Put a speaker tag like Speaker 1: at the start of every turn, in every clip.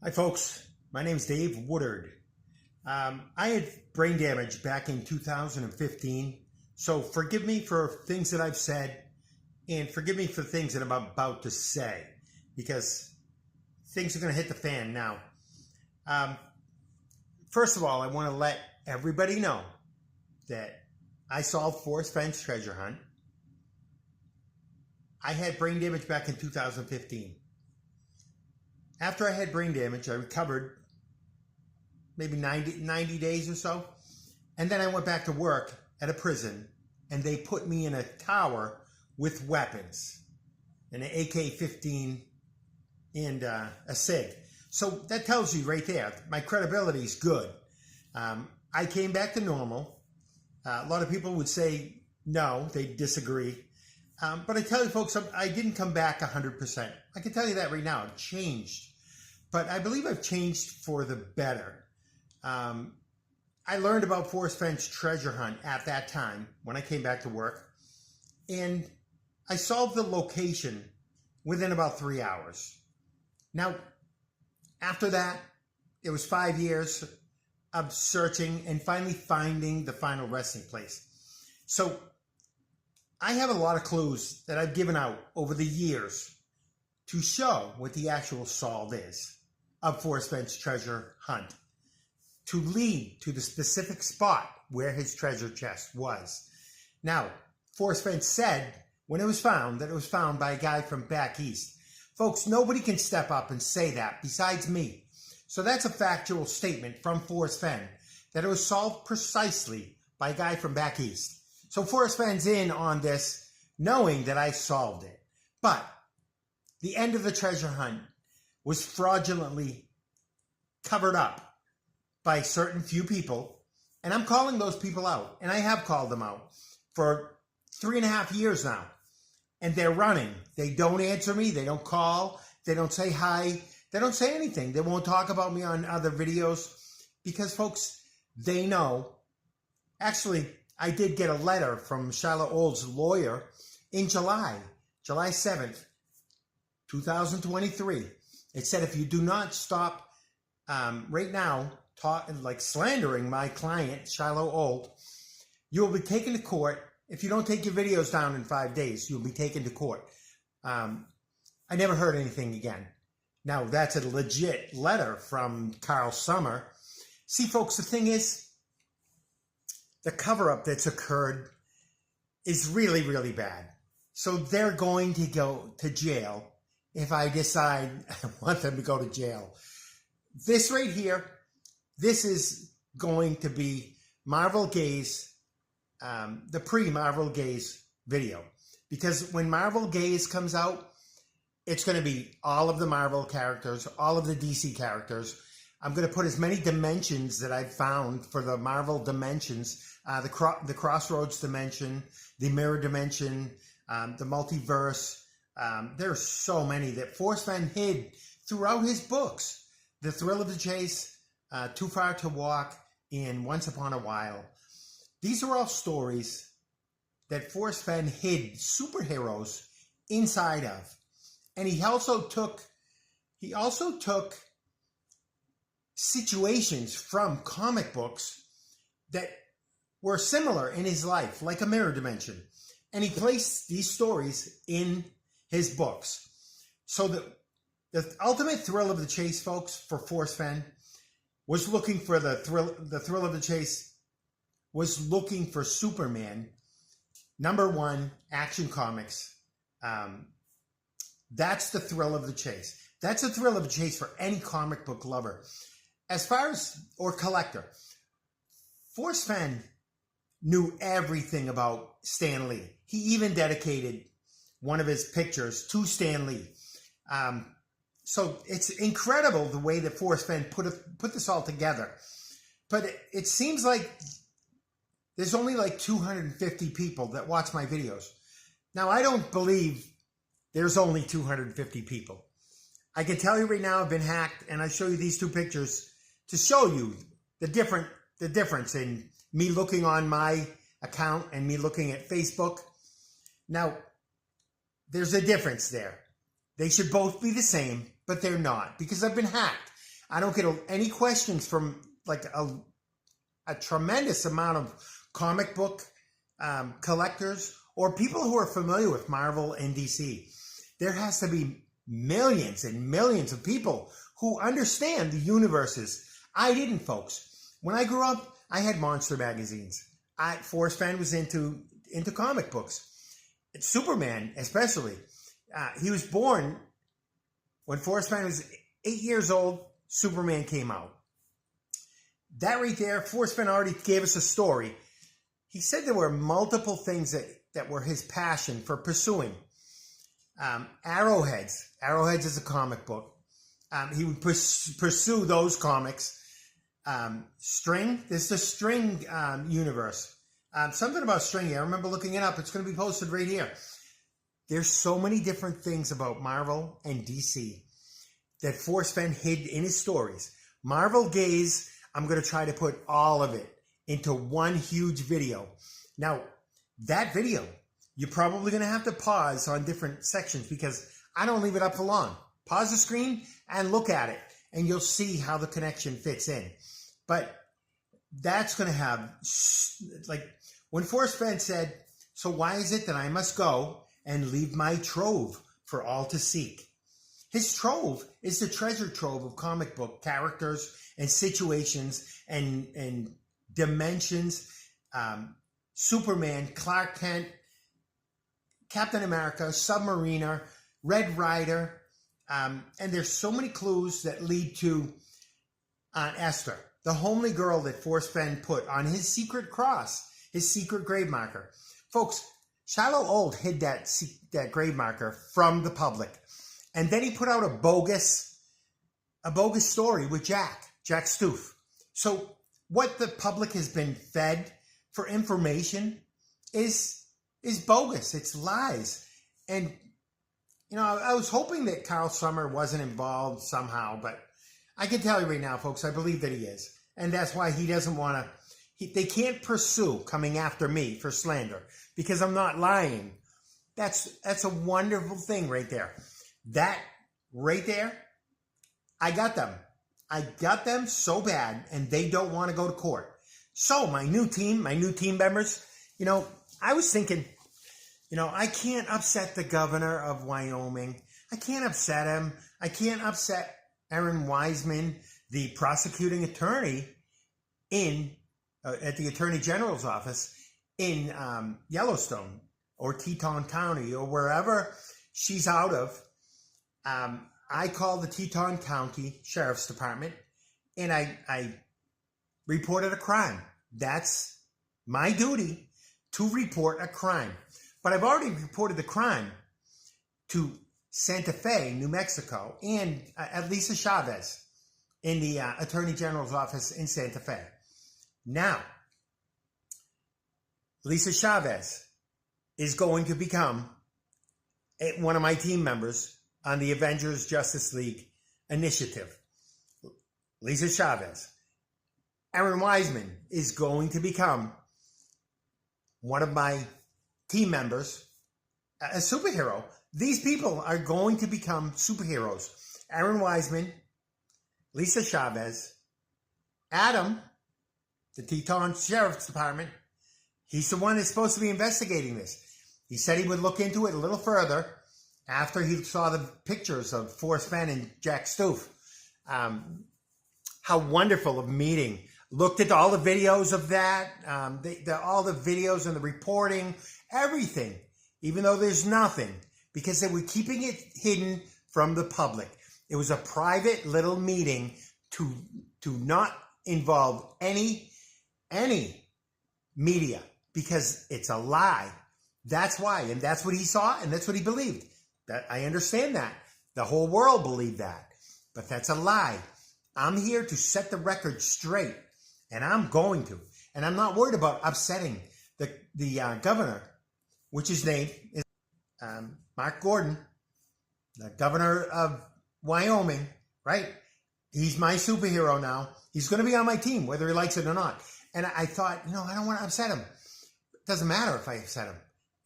Speaker 1: Hi folks, my name is Dave Woodard. I had brain damage back in 2015, so forgive me for things that I've said and forgive me for things that I'm about to say because things are going to hit the fan now. First of all, I want to let everybody know that I solved Forrest Fenn's treasure hunt. I had brain damage back in 2015. After I had brain damage, I recovered maybe 90 days or so. And then I went back to work at a prison and they put me in a tower with weapons, an AK-15 and a SIG. So that tells you right there, my credibility is good. I came back to normal. A lot of people would say no, they disagree. But I tell you folks, I didn't come back 100%. I can tell you that right now, I've changed. But I believe I've changed for the better. I learned about Forrest Fenn's treasure hunt at that time when I came back to work. And I solved the location within about 3 hours. Now, after that, it was 5 years of searching and finally finding the final resting place. So I have a lot of clues that I've given out over the years to show what the actual solve is of Forrest Fenn's treasure hunt, to lead to the specific spot where his treasure chest was. Now, Forrest Fenn said when it was found that it was found by a guy from back east. Folks, nobody can step up and say that besides me. So that's a factual statement from Forrest Fenn, that it was solved precisely by a guy from back east. So Forrest Fenn's in on this, knowing that I solved it. But the end of the treasure hunt was fraudulently covered up by certain few people. And I'm calling those people out. And I have called them out for 3.5 years now. And they're running. They don't answer me. They don't call. They don't say hi. They don't say anything. They won't talk about me on other videos because, folks, they know. Actually, I did get a letter from Shilo Old's lawyer in July 7th, 2023. It said, if you do not stop right now slandering my client, Shilo Old, you will be taken to court. If you don't take your videos down in 5 days, you'll be taken to court. I never heard anything again. Now, that's a legit letter from Carl Summer. See, folks, the thing is, the cover-up that's occurred is really, really bad. So they're going to go to jail if I decide I want them to go to jail. This right here, this is going to be Marvel Gaze, the pre-Marvel Gaze video. Because when Marvel Gaze comes out, it's going to be all of the Marvel characters, all of the DC characters. I'm going to put as many dimensions that I've found for the Marvel dimensions, the Crossroads dimension, the mirror dimension, the multiverse. There's so many that Forrest Fenn hid throughout his books. The Thrill of the Chase, Too Far to Walk, and Once Upon a While. These are all stories that Forrest Fenn hid superheroes inside of. And he also took situations from comic books that were similar in his life, like a mirror dimension. And he placed these stories in his books. So the ultimate thrill of the chase, folks, for Forrest Fenn was looking for the thrill of the chase was looking for Superman, #1 Action Comics. That's the thrill of the chase. That's the thrill of the chase for any comic book lover. As far as, or collector, Forrest Fenn knew everything about Stan Lee. He even dedicated one of his pictures to Stan Lee. So it's incredible the way that Forrest Fenn put this all together. But it seems like there's only like 250 people that watch my videos. Now, I don't believe there's only 250 people. I can tell you right now I've been hacked, and I show you these two pictures to show you the difference in me looking on my account and me looking at Facebook. Now, there's a difference there. They should both be the same, but they're not, because I've been hacked. I don't get any questions from like a tremendous amount of comic book collectors or people who are familiar with Marvel and DC. There has to be millions and millions of people who understand the universes. I didn't, folks. When I grew up, I had monster magazines. Forrest Fenn was into comic books. Superman, especially. He was born when Forrest Fenn was 8 years old. Superman came out. That right there, Forrest Fenn already gave us a story. He said there were multiple things that were his passion for pursuing. Arrowheads. Arrowheads is a comic book. He would pursue those comics. String. There's the String universe. Something about String. I remember looking it up. It's going to be posted right here. There's so many different things about Marvel and DC that Forrest Fenn hid in his stories. Marvel Gaze, I'm going to try to put all of it into one huge video. Now, that video, you're probably going to have to pause on different sections because I don't leave it up for long. Pause the screen and look at it, and you'll see how the connection fits in. But that's going to have, like, when Forrest Fenn said, so why is it that I must go and leave my trove for all to seek? His trove is the treasure trove of comic book characters and situations and dimensions. Superman, Clark Kent, Captain America, Submariner, Red Rider. And there's so many clues that lead to Aunt Esther, the homely girl that Forrest Fenn put on his secret cross, his secret grave marker. Folks, Shilo Old hid that grave marker from the public. And then he put out a bogus story with Jack Stoof. So what the public has been fed for information is bogus. It's lies. And, you know, I was hoping that Carl Summer wasn't involved somehow, but I can tell you right now, folks, I believe that he is. And that's why he doesn't want to, they can't pursue coming after me for slander because I'm not lying. That's a wonderful thing right there. That right there, I got them. I got them so bad, and they don't want to go to court. So my new team members, you know, I was thinking, you know, I can't upset the governor of Wyoming. I can't upset him. I can't upset Erin Wiseman, the prosecuting attorney at the Attorney General's office in Yellowstone or Teton County or wherever she's out of. I called the Teton County Sheriff's Department and I reported a crime. That's my duty, to report a crime. But I've already reported the crime to Santa Fe, New Mexico, and Lisa Chavez in the Attorney General's office in Santa Fe. Now, Lisa Chavez is going to become one of my team members on the Avengers Justice League initiative. Lisa Chavez. Erin Wiseman is going to become one of my team members, a superhero. These people are going to become superheroes. Erin Wiseman, Lisa Chavez, Adam, the Teton Sheriff's Department. He's the one that's supposed to be investigating this. He said he would look into it a little further after he saw the pictures of Forrest Fenn and Jack Stoof. How wonderful of a meeting. Looked at all the videos of that, all the videos and the reporting, everything, even though there's nothing, because they were keeping it hidden from the public. It was a private little meeting to not involve any media, because it's a lie. That's why, and that's what he saw, and that's what he believed. That I understand that. The whole world believed that, but that's a lie. I'm here to set the record straight, and I'm going to. And I'm not worried about upsetting the governor, which his name is Mark Gordon, the governor of Wyoming, right? He's my superhero now. He's going to be on my team, whether he likes it or not. And I thought, you know, I don't want to upset him. It doesn't matter if I upset him.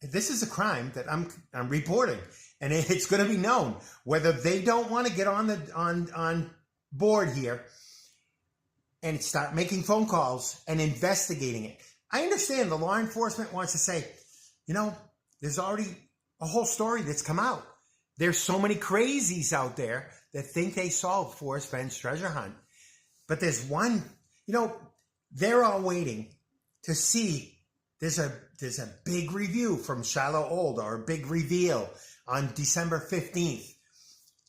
Speaker 1: This is a crime that I'm reporting, and it's going to be known. Whether they don't want to get on board here and start making phone calls and investigating it. I understand the law enforcement wants to say, there's already a whole story that's come out. There's so many crazies out there that think they solved Forrest Fenn's treasure hunt. But there's one, they're all waiting to see. There's a big review from Shilo Old, or a big reveal on December 15th,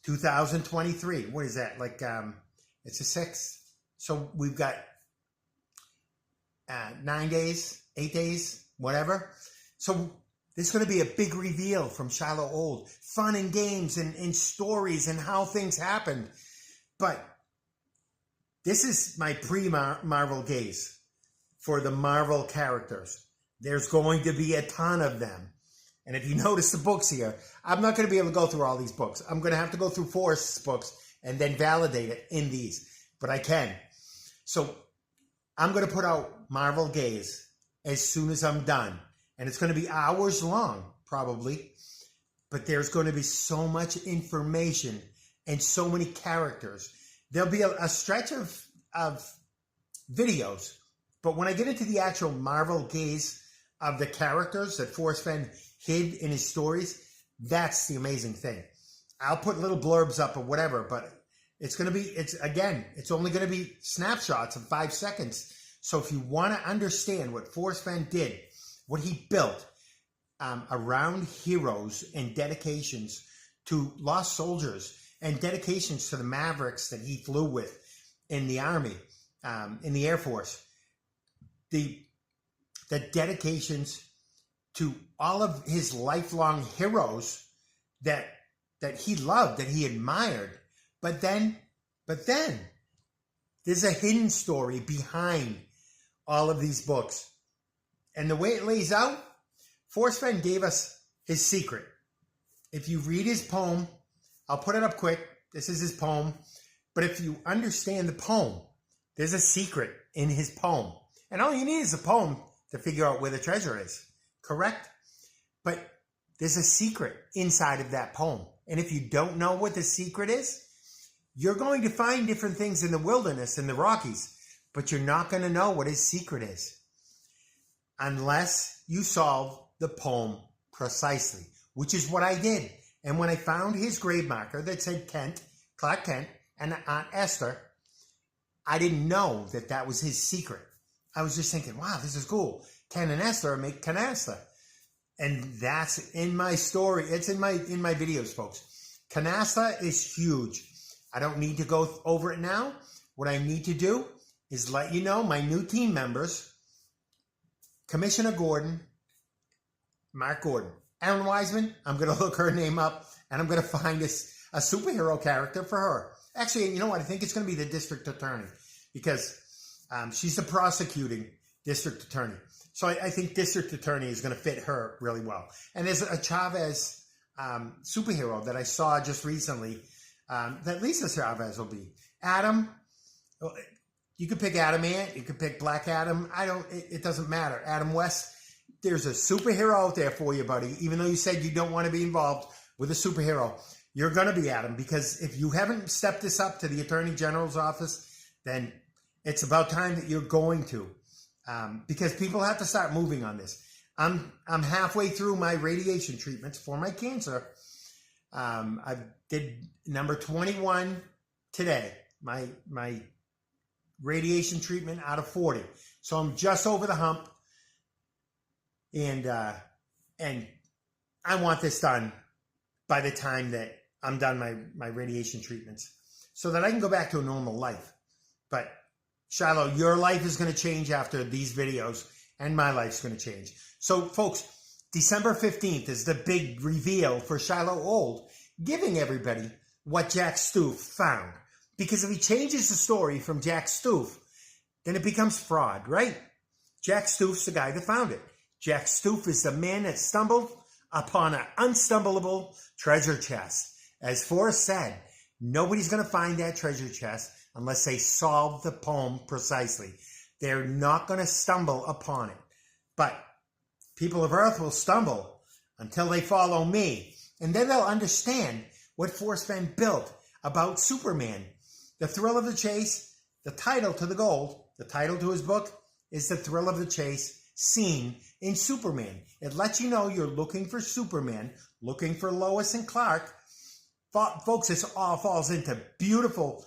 Speaker 1: 2023. What is that? It's a 6th. So we've got 9 days, 8 days, whatever. So there's going to be a big reveal from Shilo Old. Fun and games and stories and how things happened. But this is my pre-Marvel gaze for the Marvel characters. There's going to be a ton of them. And if you notice the books here, I'm not going to be able to go through all these books. I'm going to have to go through Forrest's books and then validate it in these. But I can. So I'm going to put out Marvel Gaze as soon as I'm done. And it's going to be hours long, probably. But there's going to be so much information and so many characters. There'll be a stretch of videos. But when I get into the actual Marvel Gaze of the characters that Forrest Fenn hid in his stories, that's the amazing thing. I'll put little blurbs up or whatever, but it's only going to be snapshots of 5 seconds. So if you want to understand what Forrest Fenn did, what he built around heroes and dedications to lost soldiers and dedications to the Mavericks that he flew with in the Army, in the Air Force, the dedications to all of his lifelong heroes that he loved, that he admired. But then there's a hidden story behind all of these books. And the way it lays out, Forrest Fenn gave us his secret. If you read his poem, I'll put it up quick. This is his poem. But if you understand the poem, there's a secret in his poem. And all you need is a poem to figure out where the treasure is. Correct? But there's a secret inside of that poem. And if you don't know what the secret is, you're going to find different things in the wilderness, in the Rockies, but you're not going to know what his secret is unless you solve the poem precisely, which is what I did. And when I found his grave marker that said Clark Kent, and Aunt Esther, I didn't know that was his secret. I was just thinking, wow, this is cool. Ken and Esther make canasta. And that's in my story. It's in my videos, folks. Canasta is huge. I don't need to go over it now. What I need to do is let you know my new team members, Commissioner Gordon, Mark Gordon, Erin Wiseman, I'm going to look her name up, and I'm going to find a superhero character for her. Actually, you know what? I think it's going to be the district attorney, because she's the prosecuting district attorney. So I think district attorney is going to fit her really well. And there's a Chavez superhero that I saw just recently that Lisa Chavez will be. Adam, you could pick Adam Ant, you could pick Black Adam. It doesn't matter. Adam West, there's a superhero out there for you, buddy. Even though you said you don't want to be involved with a superhero, you're going to be Adam, because if you haven't stepped this up to the Attorney General's office, then it's about time that you're going to, because people have to start moving on this. I'm halfway through my radiation treatments for my cancer. I did number 21 today, my radiation treatment out of 40. So I'm just over the hump, and I want this done by the time that I'm done my radiation treatments, so that I can go back to a normal life. But Shiloh, your life is going to change after these videos, and my life's going to change. So, folks, December 15th is the big reveal for Shilo Old, giving everybody what Jack Stoof found. Because if he changes the story from Jack Stoof, then it becomes fraud, right? Jack Stoof's the guy that found it. Jack Stoof is the man that stumbled upon an unstumbleable treasure chest. As Forrest said, nobody's going to find that treasure chest unless they solve the poem precisely. They're not going to stumble upon it. But people of Earth will stumble until they follow me. And then they'll understand what Forrest Fenn built about Superman The Thrill of the Chase, the title to the gold, the title to his book is The Thrill of the Chase scene in Superman. It lets you know you're looking for Superman, looking for Lois and Clark. Folks, this all falls into beautiful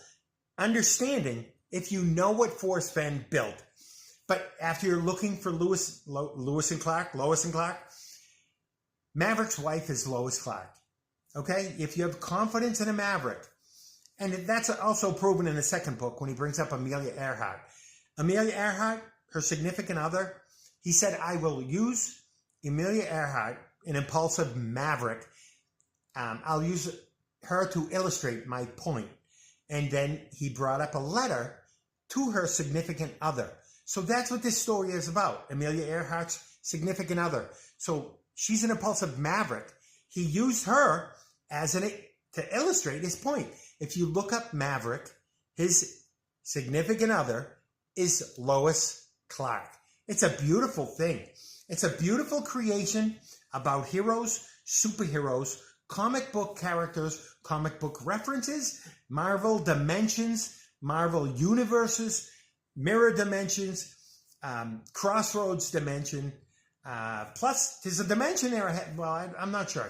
Speaker 1: understanding if you know what Forrest Fenn built. But after you're looking for Lois and Clark, Maverick's wife is Lois Clark. Okay? If you have confidence in a Maverick, and that's also proven in the second book when he brings up Amelia Earhart. Amelia Earhart, her significant other, he said, I will use Amelia Earhart, an impulsive Maverick. I'll use her to illustrate my point. And then he brought up a letter to her significant other. So that's what this story is about, Amelia Earhart's significant other. So she's an impulsive Maverick. He used her to illustrate his point. If you look up Maverick, his significant other is Lois Clark. It's a beautiful thing. It's a beautiful creation about heroes, superheroes, comic book characters, comic book references, Marvel dimensions, Marvel universes, mirror dimensions, crossroads dimension. Plus, there's a dimension there. Well, I'm not sure.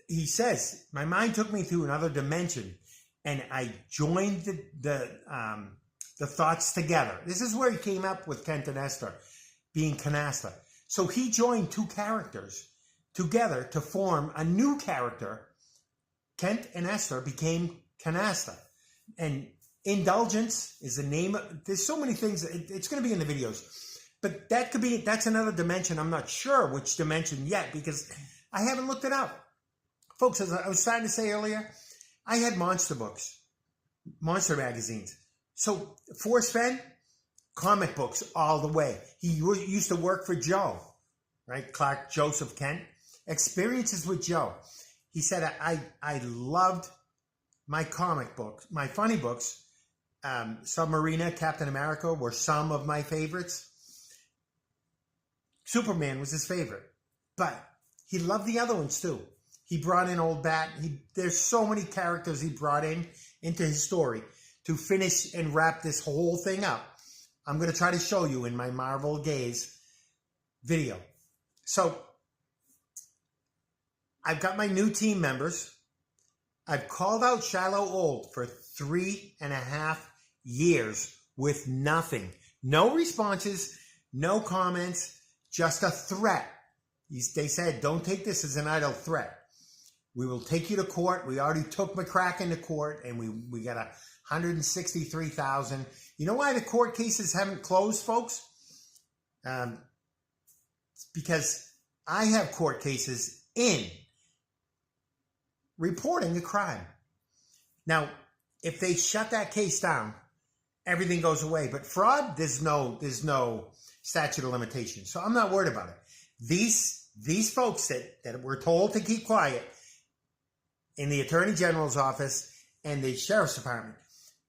Speaker 1: He says, my mind took me through another dimension, and I joined the thoughts together. This is where he came up with Kent and Esther being canasta. So he joined two characters together to form a new character. Kent and Esther became canasta. And indulgence is the name. There's so many things. It's going to be in the videos. But that's another dimension. I'm not sure which dimension yet because I haven't looked it up. Folks, as I was starting to say earlier, I had monster books, monster magazines. So Forrest Fenn, comic books all the way. He used to work for Joe, right? Clark Joseph Kent. Experiences with Joe. He said, I loved my comic books, my funny books. Submarina, Captain America were some of my favorites. Superman was his favorite. But he loved the other ones too. He brought in Old Bat. There's so many characters he brought into his story to finish and wrap this whole thing up. I'm going to try to show you in my Marvel Gaze video. So I've got my new team members. I've called out Shilo Old for 3.5 years with nothing. No responses, no comments, just a threat. They said, don't take this as an idle threat. We will take you to court. We already took McCracken to court, and we got $163,000. You know why the court cases haven't closed, folks? It's because I have court cases in reporting a crime. Now, if they shut that case down, everything goes away. But fraud, there's no statute of limitations. So I'm not worried about it. These folks that were told to keep quiet in the Attorney General's office and the Sheriff's Department,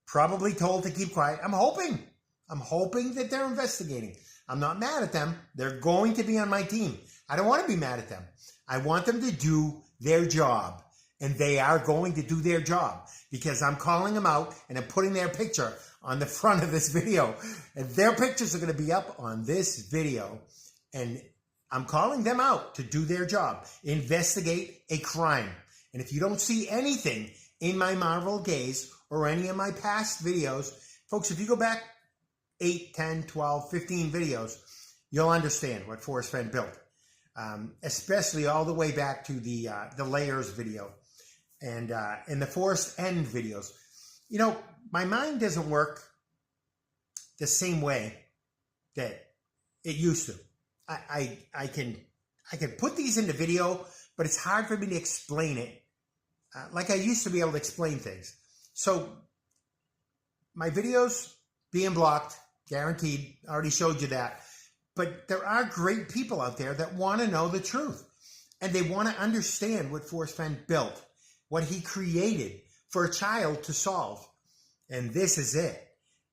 Speaker 1: probably told to keep quiet. I'm hoping that they're investigating. I'm not mad at them. They're going to be on my team. I don't want to be mad at them. I want them to do their job. And they are going to do their job because I'm calling them out and I'm putting their picture on the front of this video. And their pictures are going to be up on this video. And I'm calling them out to do their job. Investigate a crime. And if you don't see anything in my Marvel Gaze or any of my past videos, folks, if you go back 8, 10, 12, 15 videos, you'll understand what Forrest Fenn built. Especially all the way back to the layers video. And the Forrest End videos. You know, my mind doesn't work the same way that it used to. I can put these into video, but it's hard for me to explain it like I used to be able to explain things. So my videos being blocked, guaranteed, I already showed you that. But there are great people out there that want to know the truth. And they want to understand what Forrest Fenn built, what he created for a child to solve. And this is it.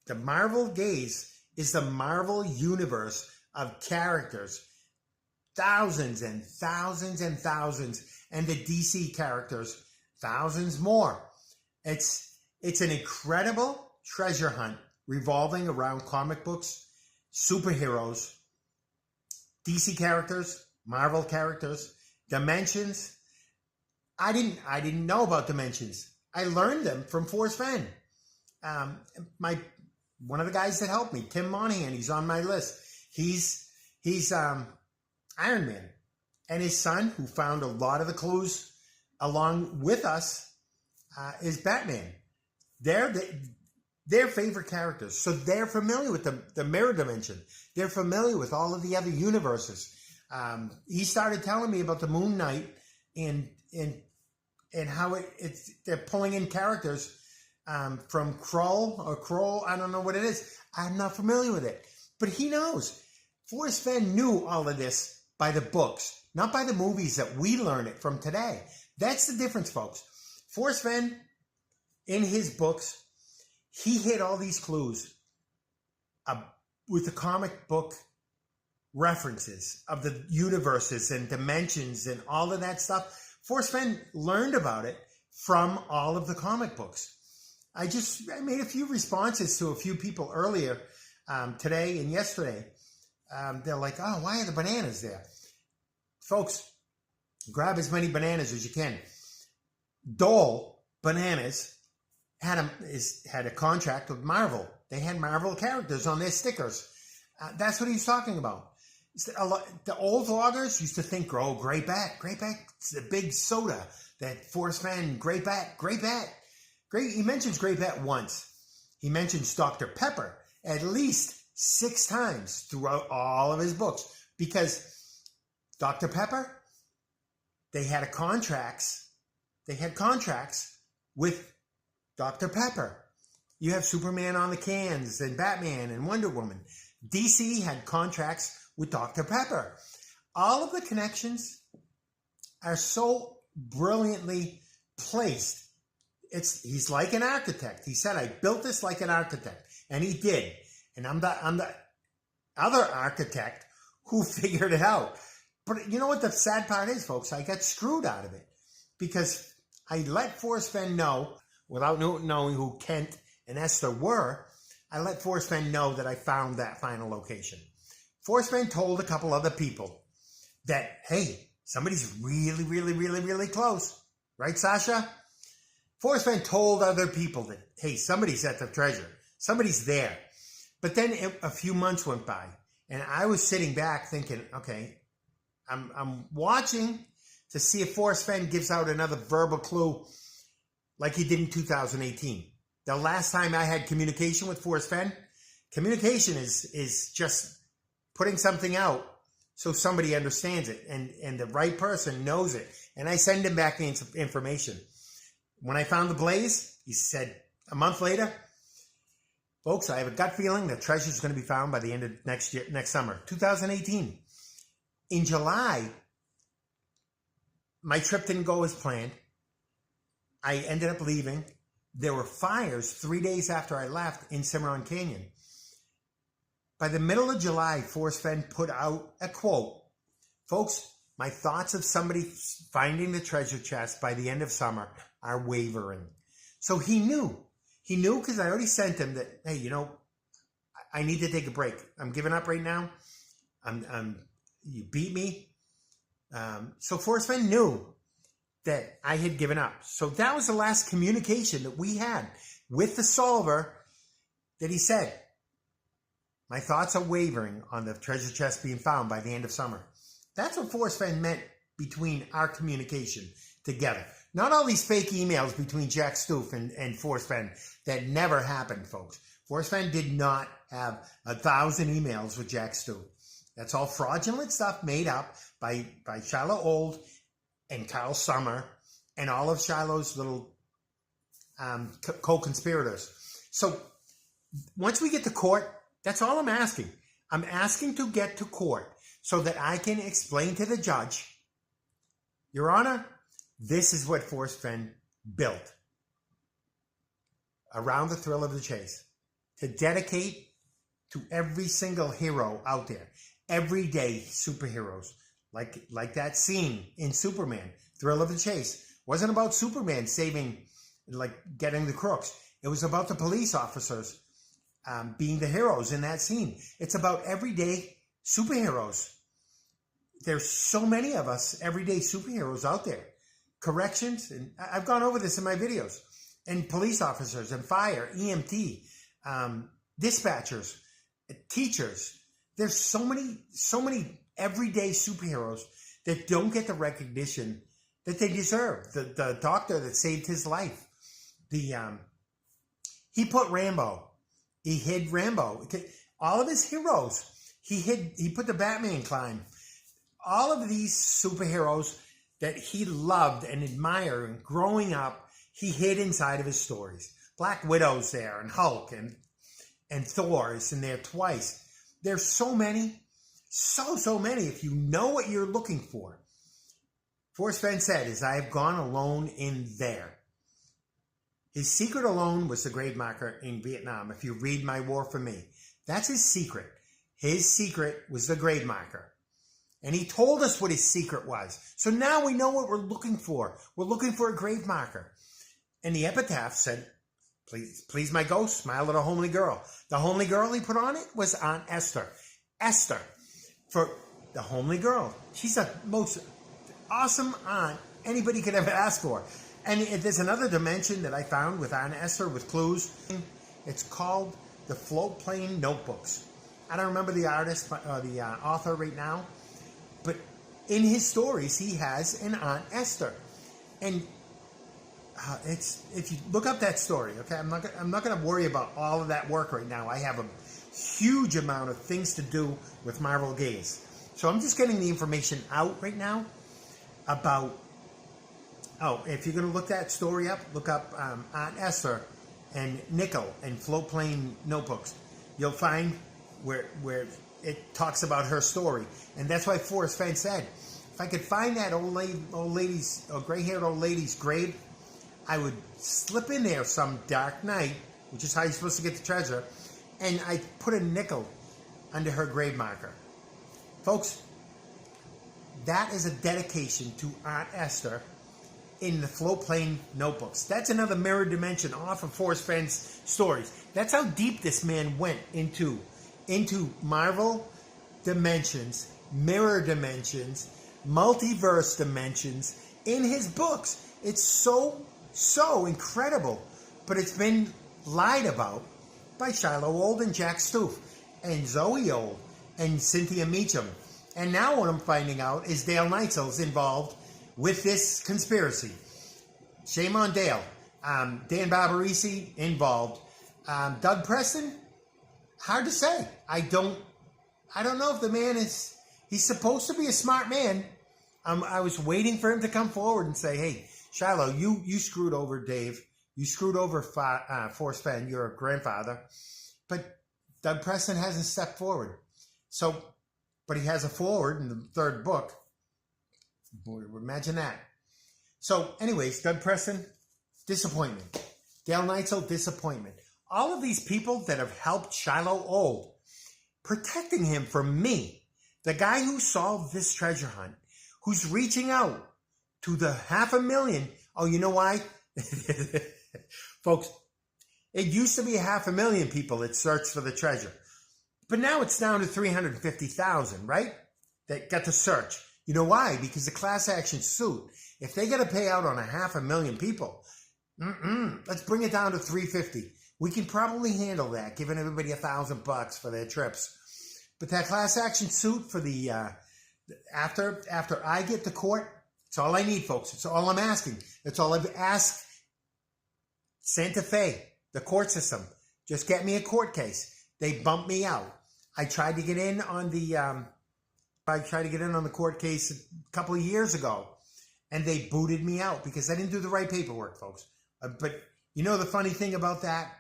Speaker 1: The Marvel Gaze is the Marvel universe of characters. Thousands and thousands and thousands. And the DC characters, thousands more. It's It's an incredible treasure hunt revolving around comic books, superheroes, DC characters, Marvel characters, dimensions. I didn't know about dimensions. I learned them from Forrest Fenn. One of the guys that helped me, Tim Monahan, he's on my list. He's Iron Man, and his son, who found a lot of the clues along with us, is Batman. They're favorite characters, so they're familiar with the mirror dimension. They're familiar with all of the other universes. He started telling me about the Moon Knight and how they're pulling in characters from Kroll. I don't know what it is. I'm not familiar with it, but he knows. Forrest Fenn knew all of this by the books, not by the movies that we learn it from today. That's the difference, folks. Forrest Fenn, in his books, he hit all these clues with the comic book references of the universes and dimensions and all of that stuff. Forrest Fenn learned about it from all of the comic books. I made a few responses to a few people earlier today and yesterday. They're like, oh, why are the bananas there? Folks, grab as many bananas as you can. Dole Bananas had a contract with Marvel. They had Marvel characters on their stickers. That's what he's talking about. The old vloggers used to think, oh, Great Bat. Great Bat's the big soda that Forrest Fenn, Great Bat. He mentions Great Bat once. He mentions Dr. Pepper at least 6 times throughout all of his books, because Dr. Pepper, they had contracts with Dr. Pepper. You have Superman on the cans and Batman and Wonder Woman. DC had contracts with Dr. Pepper. All of the connections are so brilliantly placed. He's like an architect. He said, I built this like an architect. And he did. And I'm the other architect who figured it out. But you know what the sad part is, folks? I got screwed out of it, because I let Forrest Fenn know, without knowing who Kent and Esther were, I let Forrest Fenn know that I found that final location. Forrest Fenn told a couple other people that, hey, somebody's really, really, really, really close. Right, Sasha? Forrest Fenn told other people that, hey, somebody's at the treasure. Somebody's there. But then a few months went by, and I was sitting back thinking, okay, I'm watching to see if Forrest Fenn gives out another verbal clue like he did in 2018. The last time I had communication with Forrest Fenn, communication is just putting something out so somebody understands it and the right person knows it. And I send him back the information. When I found the blaze, he said a month later, folks, I have a gut feeling that treasure is going to be found by the end of next summer, 2018. In July, my trip didn't go as planned. I ended up leaving. There were fires 3 days after I left in Cimarron Canyon. By the middle of July, Forrest Fenn put out a quote. Folks, my thoughts of somebody finding the treasure chest by the end of summer are wavering. So he knew. He knew because I already sent him that, hey, I need to take a break. I'm giving up right now. You beat me. So Forrest Fenn knew that I had given up. So that was the last communication that we had with the solver, that he said, my thoughts are wavering on the treasure chest being found by the end of summer. That's what Forrest Fenn meant between our communication together. Not all these fake emails between Jack Stoof and Forrest Fenn that never happened, folks. Forrest Fenn did not have 1,000 emails with Jack Stoof. That's all fraudulent stuff made up by Shilo Old and Carl Summer and all of Shiloh's little co-conspirators. So once we get to court, that's all I'm asking. I'm asking to get to court so that I can explain to the judge, Your Honor, this is what Forrest Fenn built around the thrill of the chase, to dedicate to every single hero out there, everyday superheroes, like that scene in Superman, Thrill of the Chase. Wasn't about Superman saving, getting the crooks. It was about the police officers being the heroes in that scene. It's about everyday superheroes. There's so many of us everyday superheroes out there. Corrections, and I've gone over this in my videos, and police officers and fire, EMT, dispatchers, teachers. There's so many everyday superheroes that don't get the recognition that they deserve. The doctor that saved his life. He put Rambo. He hid Rambo. All of his heroes. He put the Batman climb. All of these superheroes that he loved and admired and growing up, he hid inside of his stories. Black Widow's there, and Hulk, and Thor is in there twice. There's so many, so many. If you know what you're looking for. Forrest Fenn said, "As I have gone alone in there." His secret alone was the grave marker in Vietnam. If you read My War for Me, that's his secret. His secret was the grave marker. And he told us what his secret was. So now we know what we're looking for. We're looking for a grave marker. And the epitaph said, please my ghost, smile at a homely girl. The homely girl he put on it was Aunt Esther. Esther, for the homely girl. She's the most awesome aunt anybody could ever ask for. And there's another dimension that I found with Aunt Esther with clues. It's called the Floatplane Notebooks. I don't remember the artist, the author right now. But in his stories, he has an Aunt Esther, and if you look up that story, okay, I'm not going to worry about all of that work right now. I have a huge amount of things to do with Marvel Gaze, so I'm just getting the information out right now about. Oh, if you're going to look that story up, look up Aunt Esther and Nickel and Floatplane Notebooks. You'll find where it talks about her story. And that's why Forrest Fenn said, if I could find that old lady's, or gray-haired old lady's grave, I would slip in there some dark night, which is how you're supposed to get the treasure, and I put a nickel under her grave marker. Folks, that is a dedication to Aunt Esther in the Floatplane Notebooks. That's another mirror dimension off of Forrest Fenn's stories. That's how deep this man went into Marvel dimensions, mirror dimensions, multiverse dimensions in his books. It's so incredible. But it's been lied about by Shilo Old and Jack Stoof and Zoe Old and Cynthia Meacham. And now what I'm finding out is Dale Neitzel's involved with this conspiracy. Shame on Dale. Dan Barbarisi involved. Doug Preston, hard to say. I don't know if the man is. He's supposed to be a smart man. I was waiting for him to come forward and say, "Hey, Shiloh, you screwed over Dave. You screwed over Forrest Fenn, your grandfather." But Doug Preston hasn't stepped forward. So, but he has a forward in the third book. Boy, imagine that. So, anyways, Doug Preston, disappointment. Dale Neitzel, disappointment. All of these people that have helped Shilo Old, protecting him from me, the guy who solved this treasure hunt, who's reaching out to the 500,000. Oh, you know why? Folks, it used to be 500,000 people that searched for the treasure. But now it's down to 350,000, right? That got to search. You know why? Because the class action suit, if they got to pay out on 500,000 people, let's bring it down to 350. We can probably handle that, giving everybody $1,000 for their trips. But that class action suit for the after I get to court, it's all I need, folks. It's all I'm asking. It's all I've asked Santa Fe, the court system. Just get me a court case. They bumped me out. I tried to get in on the court case a couple of years ago, and they booted me out because I didn't do the right paperwork, folks. But you know the funny thing about that?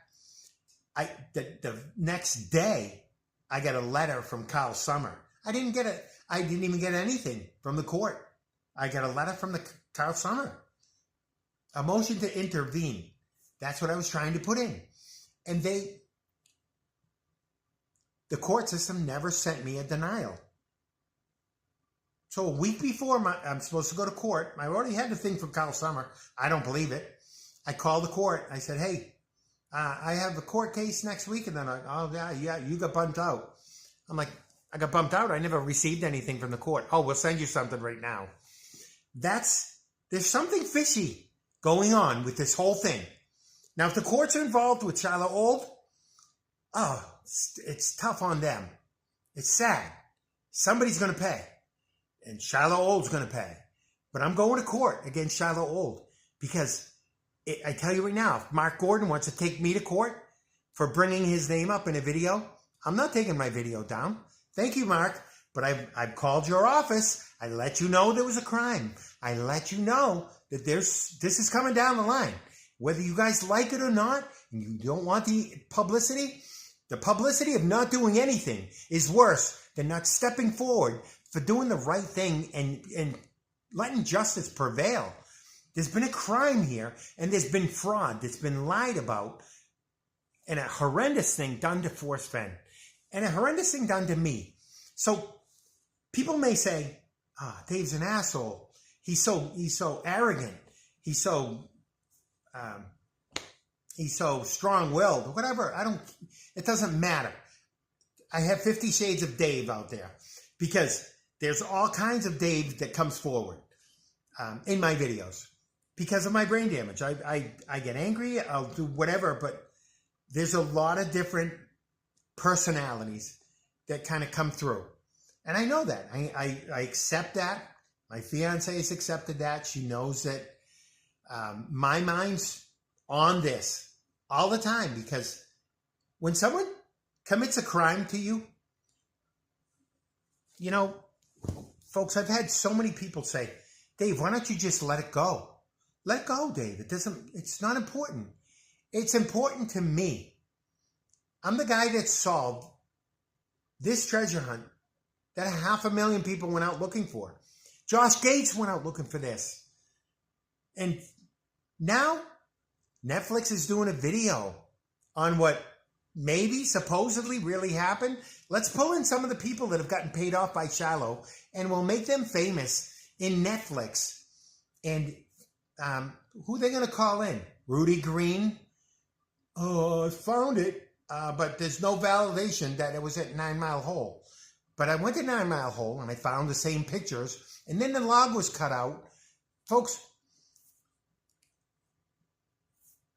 Speaker 1: The next day, I got a letter from Carl Summer. I didn't even get anything from the court. I got a letter from the Carl Summer. A motion to intervene. That's what I was trying to put in. And the court system never sent me a denial. So a week before I'm supposed to go to court, I already had the thing from Carl Summer. I don't believe it. I called the court. I said, "Hey, I have a court case next week. And then you got bumped out. I'm like, I got bumped out. I never received anything from the court. Oh, we'll send you something right now. There's something fishy going on with this whole thing. Now, if the courts are involved with Shilo Old, it's tough on them. It's sad. Somebody's going to pay. And Shilo Old's going to pay. But I'm going to court against Shilo Old because I tell you right now, if Mark Gordon wants to take me to court for bringing his name up in a video, I'm not taking my video down. Thank you, Mark. But I've called your office. I let you know there was a crime. I let you know that this is coming down the line. Whether you guys like it or not, and you don't want the publicity of not doing anything is worse than not stepping forward for doing the right thing and letting justice prevail. There's been a crime here, and there's been fraud that's been lied about, and a horrendous thing done to Forrest Fenn, and a horrendous thing done to me. So people may say, Dave's an asshole. He's so arrogant. He's so strong-willed. Whatever. It doesn't matter. I have 50 Shades of Dave out there because there's all kinds of Dave that comes forward in my videos because of my brain damage. I get angry. I'll do whatever, but there's a lot of different personalities that kind of come through. And I know that. I accept that. My fiance has accepted that. She knows that my mind's on this all the time because when someone commits a crime to you, you know, folks, I've had so many people say, Dave, why don't you just let it go? Let it go, Dave. It's not important. It's important to me. I'm the guy that solved this treasure hunt that 500,000 people went out looking for. Josh Gates went out looking for this. And now Netflix is doing a video on what maybe supposedly really happened. Let's pull in some of the people that have gotten paid off by Shiloh and we'll make them famous in Netflix. And who are they going to call in? Rudy Green? Oh, I found it. But there's no validation that it was at 9 Mile Hole. But I went to 9 Mile Hole and I found the same pictures. And then the log was cut out. Folks,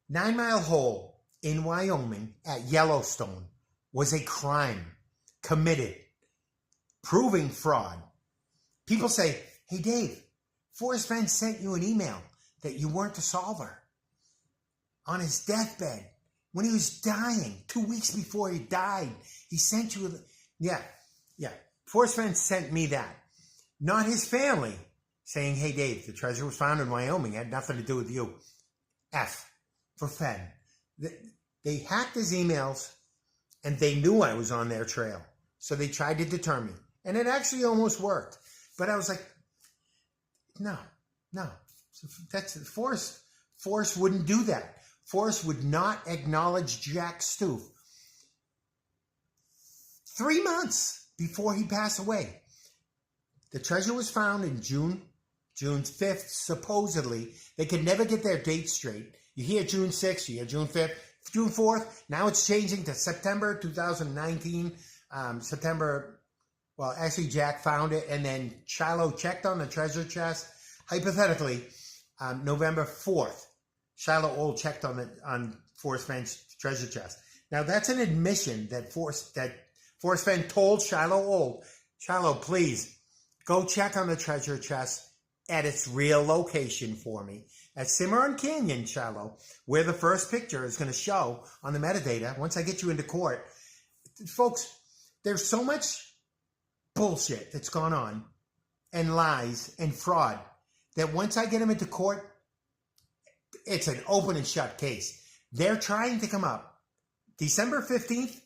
Speaker 1: 9 Mile Hole in Wyoming at Yellowstone was a crime committed, proving fraud. People say, hey, Dave, Forrest Fenn sent you an email that you weren't the solver on his deathbed. When he was dying, 2 weeks before he died, he sent you... Yeah. Forrest Fenn sent me that. Not his family saying, hey, Dave, the treasure was found in Wyoming. It had nothing to do with you. F for Fenn. They hacked his emails, and they knew I was on their trail. So they tried to deter me. And it actually almost worked. But I was like, no. That's Forrest wouldn't do that. Forrest would not acknowledge Jack Stoof 3 months before he passed away. The treasure was found in June 5th, supposedly. They could never get their dates straight. You hear June 6th, you hear June 5th, June 4th. Now it's changing to September 2019. Actually Jack found it, and then Shiloh checked on the treasure chest. Hypothetically, November 4th. Shilo Old checked on Forrest Fenn's treasure chest. Now that's an admission that Forrest Fenn told Shilo Old, Shiloh, please go check on the treasure chest at its real location for me at Cimarron Canyon, Shiloh, where the first picture is going to show on the metadata once I get you into court. Folks, there's so much bullshit that's gone on and lies and fraud that once I get him into court, it's an open and shut case. They're trying to come up. December 15th,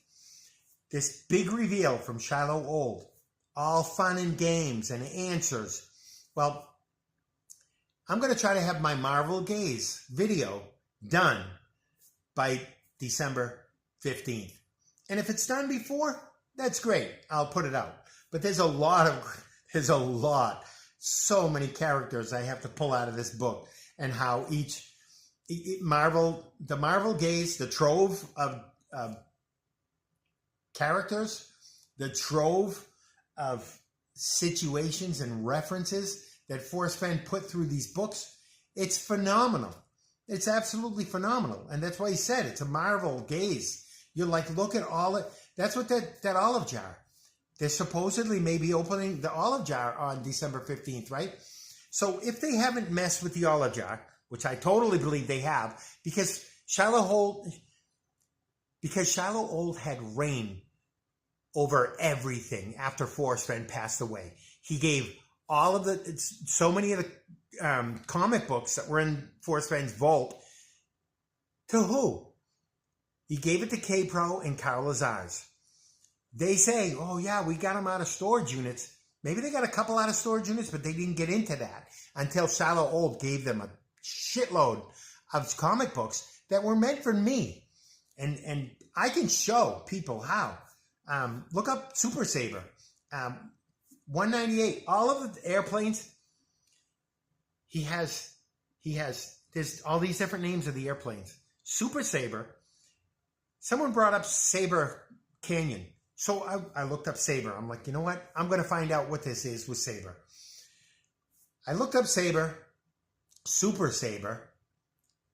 Speaker 1: this big reveal from Shilo Old. All fun and games and answers. Well, I'm going to try to have my Marvel Gaze video done by December 15th. And if it's done before, that's great. I'll put it out. But there's a lot, so many characters I have to pull out of this book and how each The Marvel gaze, the trove of characters, the trove of situations and references that Forrest Fenn put through these books, it's phenomenal. It's absolutely phenomenal. And that's why he said it's a Marvel gaze. You're like, look at all it. That's what that olive jar. They're supposedly maybe opening the olive jar on December 15th, right? So if they haven't messed with the olive jar, which I totally believe they have, because Shiloh Old had reign over everything after Forrest Fenn passed away. He gave so many of the comic books that were in Forrest Fenn's vault to who? He gave it to K-Pro and Carl Lazars. They say, oh yeah, we got them out of storage units. Maybe they got a couple out of storage units, but they didn't get into that until Shilo Old gave them a shitload of comic books that were meant for me. And I can show people how. Look up Super Saver. 198. All of the airplanes, there's all these different names of the airplanes. Super Saver. Someone brought up Saber Canyon. So I looked up Saber. I'm like, you know what? I'm going to find out what this is with Saber. I looked up Saber, Super Saber,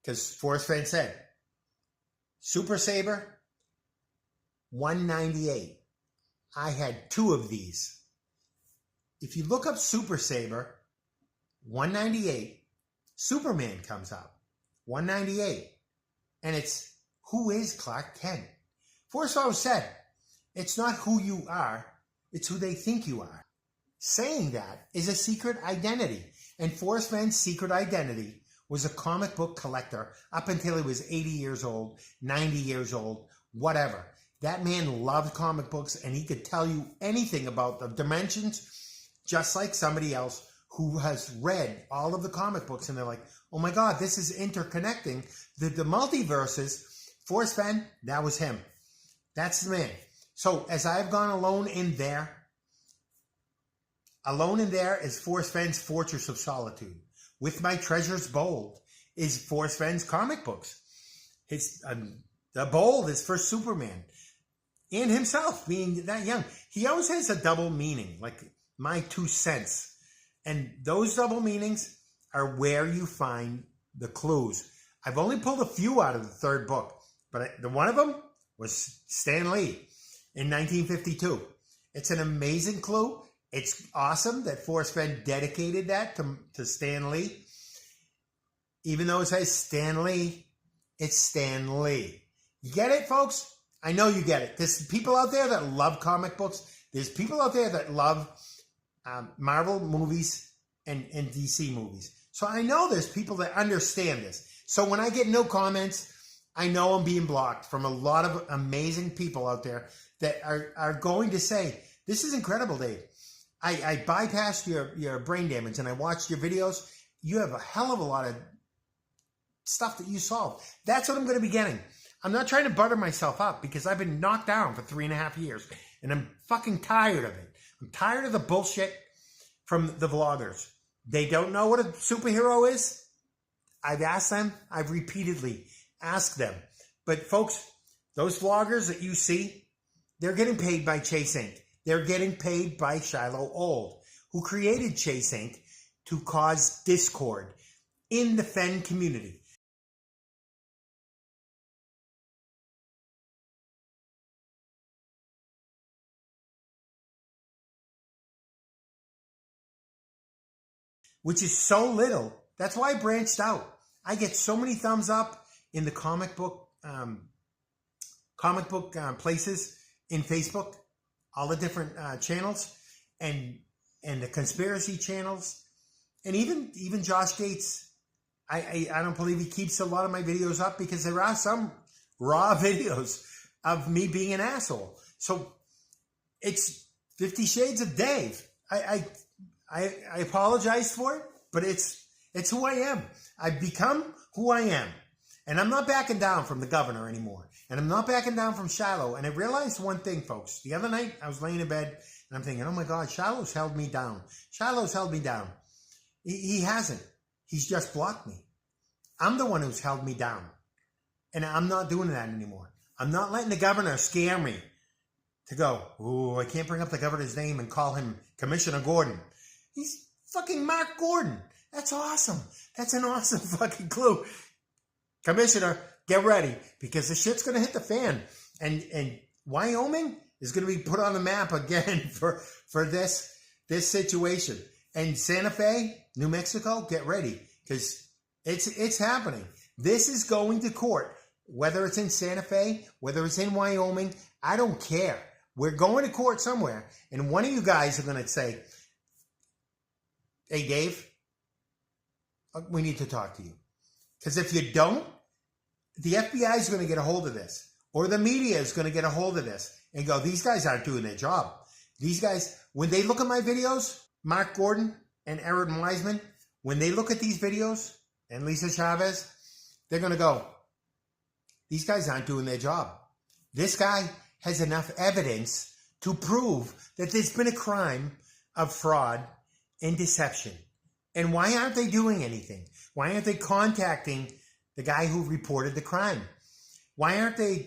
Speaker 1: because Forrest Fenn said, Super Saber, 198. I had 2 of these. If you look up Super Saber, 198, Superman comes up, 198. And it's, who is Clark Kent? Forrest always said, it's not who you are, it's who they think you are. Saying that is a secret identity. And Forrest Fenn's secret identity was a comic book collector up until he was 80 years old, 90 years old, whatever. That man loved comic books and he could tell you anything about the dimensions, just like somebody else who has read all of the comic books and they're like, oh my God, this is interconnecting. The multiverses, Forrest Fenn, that was him. That's the man. So as I've gone alone in there is Forrest Fenn's Fortress of Solitude. With My Treasures Bold is Forrest Fenn's comic books. The Bold is for Superman. And himself being that young. He always has a double meaning, like my 2 cents. And those double meanings are where you find the clues. I've only pulled a few out of the 3rd book, but the one of them was Stan Lee in 1952. It's an amazing clue. It's awesome that Forrest Fenn dedicated that to Stan Lee. Even though it says Stan Lee, it's Stan Lee. You get it, folks? I know you get it. There's people out there that love comic books. There's people out there that love Marvel movies and DC movies. So I know there's people that understand this. So when I get no comments, I know I'm being blocked from a lot of amazing people out there that are going to say, this is incredible, Dave. I bypassed your brain damage and I watched your videos. You have a hell of a lot of stuff that you solved. That's what I'm going to be getting. I'm not trying to butter myself up because I've been knocked down for 3.5 years and I'm fucking tired of it. I'm tired of the bullshit from the vloggers. They don't know what a superhero is. I've asked them. I've repeatedly asked them. But folks, those vloggers that you see, they're getting paid by Chase Inc. They're getting paid by Shilo Old, who created Chase Inc. to cause discord in the Fenn community. Which is so little. That's why I branched out. I get so many thumbs up in the comic book places in Facebook, all the different channels, and the conspiracy channels, and even Josh Gates. I don't believe he keeps a lot of my videos up because there are some raw videos of me being an asshole. So it's 50 Shades of Dave. I apologize for it, but it's who I am. I've become who I am. And I'm not backing down from the governor anymore. And I'm not backing down from Shiloh. And I realized one thing, folks. The other night, I was laying in bed, and I'm thinking, oh my God, Shiloh's held me down. Shiloh's held me down. He hasn't. He's just blocked me. I'm the one who's held me down. And I'm not doing that anymore. I'm not letting the governor scare me to go, oh, I can't bring up the governor's name and call him Commissioner Gordon. He's fucking Mark Gordon. That's awesome. That's an awesome fucking clue. Commissioner, get ready, because the shit's going to hit the fan. And Wyoming is going to be put on the map again for this situation. And Santa Fe, New Mexico, get ready, because it's happening. This is going to court. Whether it's in Santa Fe, whether it's in Wyoming, I don't care. We're going to court somewhere, and one of you guys are going to say, hey, Dave, we need to talk to you. Because if you don't, the FBI is going to get a hold of this, or the media is going to get a hold of this and go, these guys aren't doing their job. These guys, when they look at my videos, Mark Gordon and Erin Wiseman, when they look at these videos, and Lisa Chavez, they're going to go, these guys aren't doing their job. This guy has enough evidence to prove that there's been a crime of fraud and deception. And why aren't they doing anything? Why aren't they contacting the guy who reported the crime? Why aren't they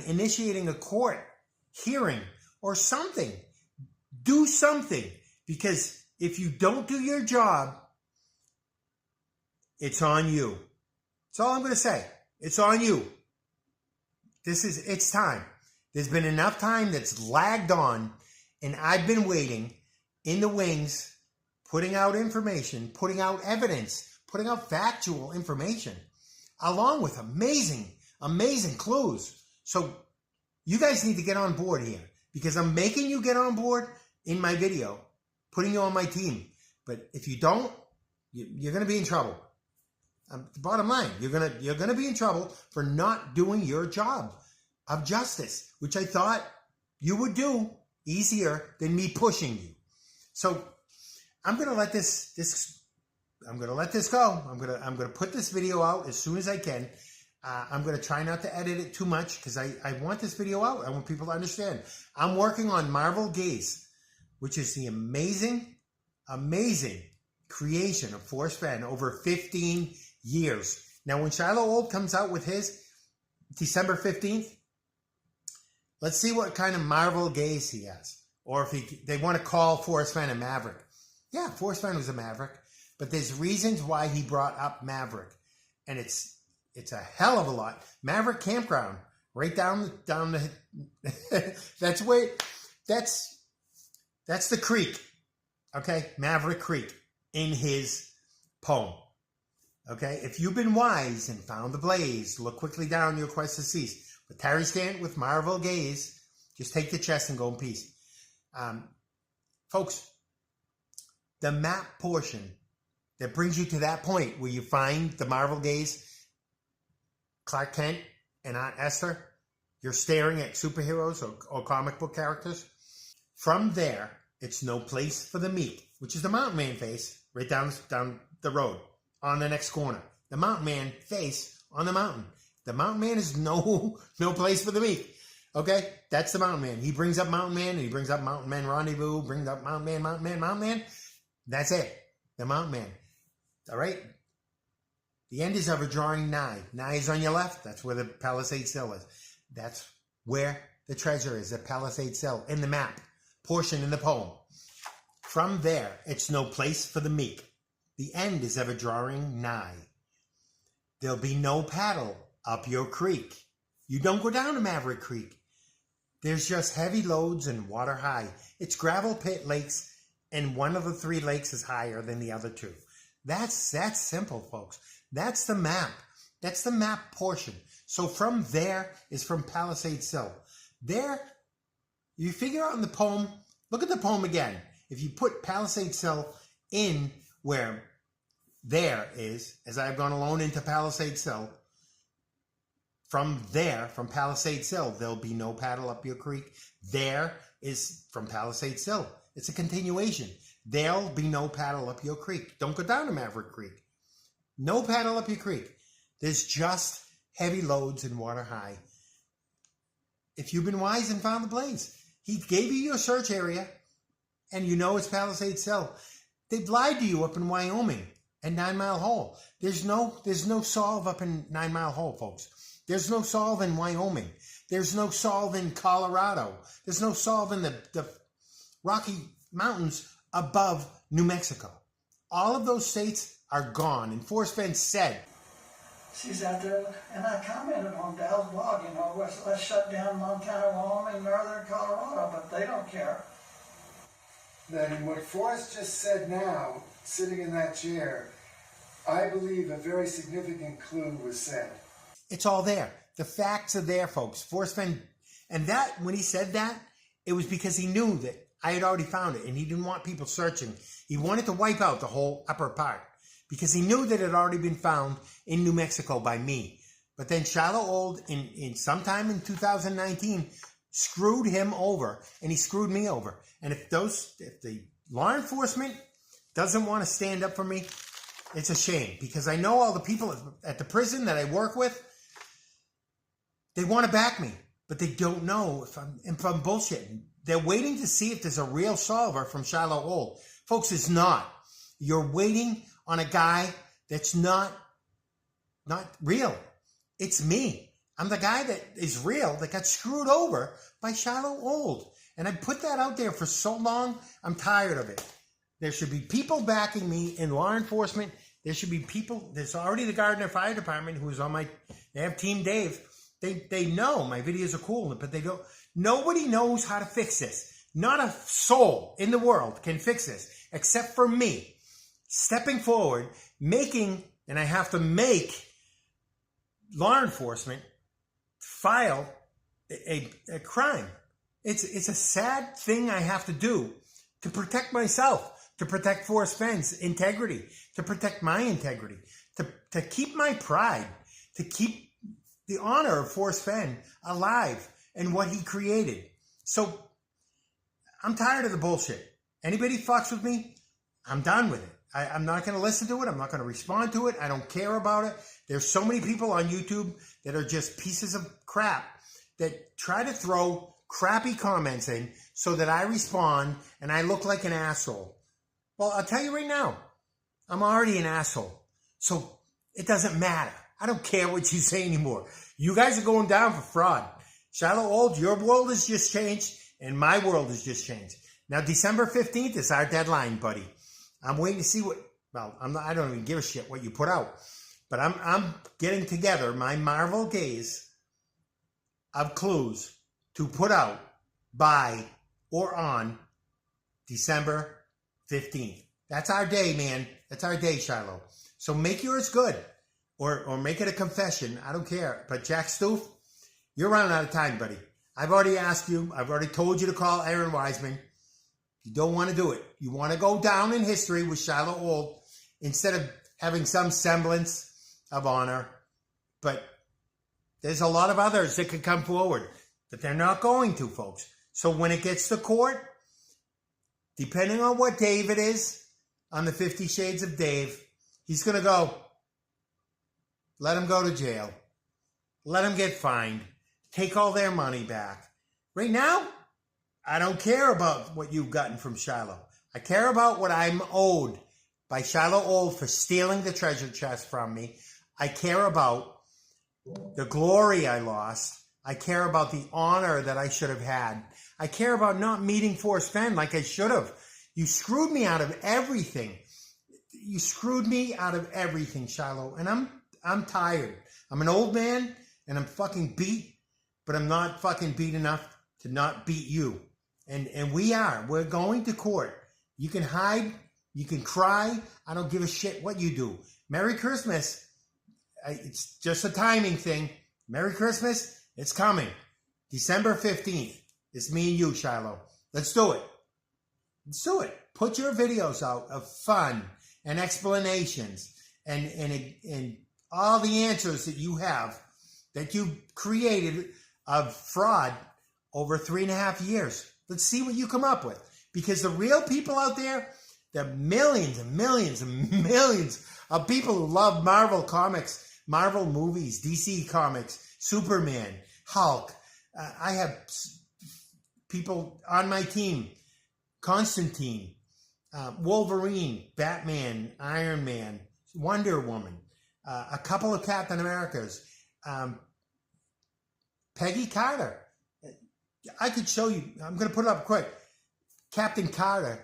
Speaker 1: initiating a court hearing or something? Do something. Because if you don't do your job, it's on you. That's all I'm going to say. It's on you. It's time. There's been enough time that's lagged on, and I've been waiting in the wings, putting out information, putting out evidence, putting out factual information, along with amazing, amazing clues. So you guys need to get on board here, because I'm making you get on board in my video, putting you on my team. But if you don't, you're going to be in trouble. The bottom line, you're gonna be in trouble for not doing your job of justice, which I thought you would do easier than me pushing you. So I'm gonna let this go. I'm gonna put this video out as soon as I can. I'm gonna try not to edit it too much, because I want this video out. I want people to understand. I'm working on Marvel Gaze, which is the amazing creation of Forrest Fenn over 15 years. Now, when Shilo Old comes out with his December 15th, let's see what kind of Marvel Gaze he has. Or if they want to call Forrest Fenn a Maverick. Yeah, Forrest Fenn was a Maverick, but there's reasons why he brought up Maverick. And it's a hell of a lot. Maverick Campground, right down the that's the creek. Okay? Maverick Creek in his poem. Okay, if you've been wise and found the blaze, look quickly down, your quest has ceased. But Terry Stant with Marvel Gaze, just take the chest and go in peace. Folks, the map portion that brings you to that point where you find the Marvel Gaze, Clark Kent and Aunt Esther, you're staring at superheroes or comic book characters. From there, it's no place for the meek, which is the Mountain Man face, right down the road. On the next corner. The Mountain Man face on the mountain. The Mountain Man is no place for the meek. Okay? That's the Mountain Man. He brings up Mountain Man, and he brings up Mountain Man Rendezvous, brings up Mountain Man. That's it. The Mountain Man. All right? The end is ever drawing nigh. Nigh is on your left. That's where the Palisade Sill is. That's where the treasure is, the Palisade Sill, in the map portion in the poem. From there, it's no place for the meek. The end is ever drawing nigh. There'll be no paddle up your creek. You don't go down to Maverick Creek. There's just heavy loads and water high. It's gravel pit lakes, and one of the 3 lakes is higher than the other 2. That's simple, folks. That's the map. That's the map portion. So from there is from Palisade Sill. There, you figure out in the poem, look at the poem again. If you put Palisade Sill in where there is, as I've gone alone into Palisade Sill, from there, from Palisade Sill, there'll be no paddle up your creek. There is from Palisade Sill. It's a continuation. There'll be no paddle up your creek. Don't go down to Maverick Creek. No paddle up your creek. There's just heavy loads and water high. If you've been wise and found the blaze, he gave you your search area, and you know it's Palisade Sill. They've lied to you up in Wyoming. and 9 Mile Hole. There's no solve up in 9 Mile Hole, folks. There's no solve in Wyoming. There's no solve in Colorado. There's no solve in the Rocky Mountains above New Mexico. All of those states are gone. And Forrest Fenn said,
Speaker 2: she's out there, and I commented on Dal's blog, let's shut down Montana, Wyoming, northern Colorado, but they don't care.
Speaker 3: That in what Forrest just said now, sitting in that chair, I believe a very significant clue was said.
Speaker 1: It's all there. The facts are there, folks. Forrest Fenn, and that, when he said that, it was because he knew that I had already found it, and he didn't want people searching. He wanted to wipe out the whole upper part, because he knew that it had already been found in New Mexico by me. But then Shilo Old, in sometime in 2019, screwed him over, and he screwed me over. And if the law enforcement doesn't want to stand up for me, it's a shame, because I know all the people at the prison that I work with, they want to back me, but they don't know if I'm bullshitting. They're waiting to see if there's a real solver from Shilo Old. Folks, it's not. You're waiting on a guy that's not real. It's me. I'm the guy that is real, that got screwed over by Shilo Old. And I put that out there for so long, I'm tired of it. There should be people backing me in law enforcement. There should be people. There's already the Gardner Fire Department who's on they have Team Dave. They know my videos are cool, but they don't. Nobody knows how to fix this. Not a soul in the world can fix this except for me. Stepping forward, and I have to make law enforcement file a crime. It's a sad thing I have to do to protect myself, to protect Forrest Fenn's integrity, to protect my integrity, to keep my pride, to keep the honor of Forrest Fenn alive and what he created. So I'm tired of the bullshit. Anybody fucks with me, I'm done with it. I'm not going to listen to it. I'm not going to respond to it. I don't care about it. There's so many people on YouTube that are just pieces of crap that try to throw crappy comments in so that I respond and I look like an asshole. Well, I'll tell you right now, I'm already an asshole. So it doesn't matter. I don't care what you say anymore. You guys are going down for fraud. Shilo Old, your world has just changed, and my world has just changed. Now, December 15th is our deadline, buddy. I'm waiting to see I don't even give a shit what you put out. But I'm getting together my Marvel gaze of clues to put out by or on December 15th. That's our day, man. That's our day, Shiloh. So make yours good. Or make it a confession. I don't care. But Jack Stoof, you're running out of time, buddy. I've already asked you. I've already told you to call Erin Wiseman. You don't want to do it. You want to go down in history with Shilo Old instead of having some semblance of honor. But there's a lot of others that could come forward. But they're not going to, folks. So when it gets to court, depending on what Dave it is, on the 50 Shades of Dave, he's going to go. Let them go to jail. Let them get fined. Take all their money back. Right now, I don't care about what you've gotten from Shiloh. I care about what I'm owed by Shilo Old for stealing the treasure chest from me. I care about the glory I lost. I care about the honor that I should have had. I care about not meeting Forrest Fenn like I should have. You screwed me out of everything. You screwed me out of everything, Shiloh. And I'm tired. I'm an old man and I'm fucking beat, but I'm not fucking beat enough to not beat you. And we're going to court. You can hide, you can cry. I don't give a shit what you do. Merry Christmas. It's just a timing thing. Merry Christmas. It's coming. December 15th. It's me and you, Shiloh. Let's do it. Let's do it. Put your videos out of fun and explanations and all the answers that you have, that you created of fraud over 3.5 years. Let's see what you come up with. Because the real people out there, the millions and millions and millions of people who love Marvel comics, Marvel movies, DC comics, Superman, Hulk. I have people on my team, Constantine, Wolverine, Batman, Iron Man, Wonder Woman, a couple of Captain Americas, Peggy Carter. I could show you. I'm going to put it up quick. Captain Carter.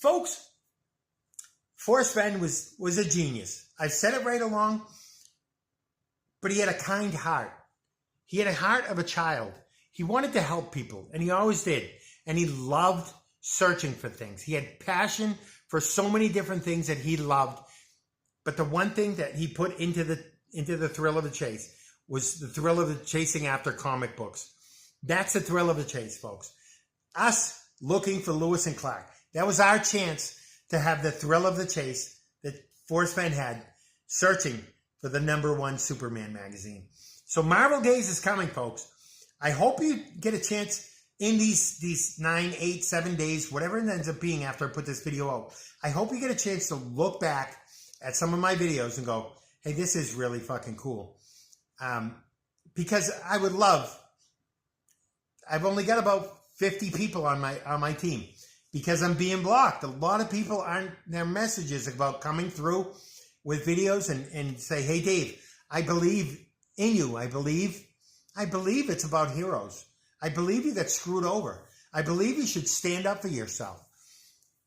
Speaker 1: Folks, Forrest Fenn was a genius. I've said it right along, but he had a kind heart. He had a heart of a child. He wanted to help people, and he always did. And he loved searching for things. He had passion for so many different things that he loved. But the one thing that he put into the thrill of the chase was the thrill of the chasing after comic books. That's the thrill of the chase, folks. Us looking for Lewis and Clark. That was our chance to have the thrill of the chase that Forrest Fenn had, searching for the #1 Superman magazine. So Marvel Days is coming, folks. I hope you get a chance in these 9, 8, 7 days, whatever it ends up being after I put this video out. I hope you get a chance to look back at some of my videos and go, hey, this is really fucking cool. Because I would love, I've only got about 50 people on my team because I'm being blocked. A lot of people aren't, their messages about coming through with videos and say, hey, Dave, I believe in you. I believe it's about heroes. I believe you got screwed over. I believe you should stand up for yourself.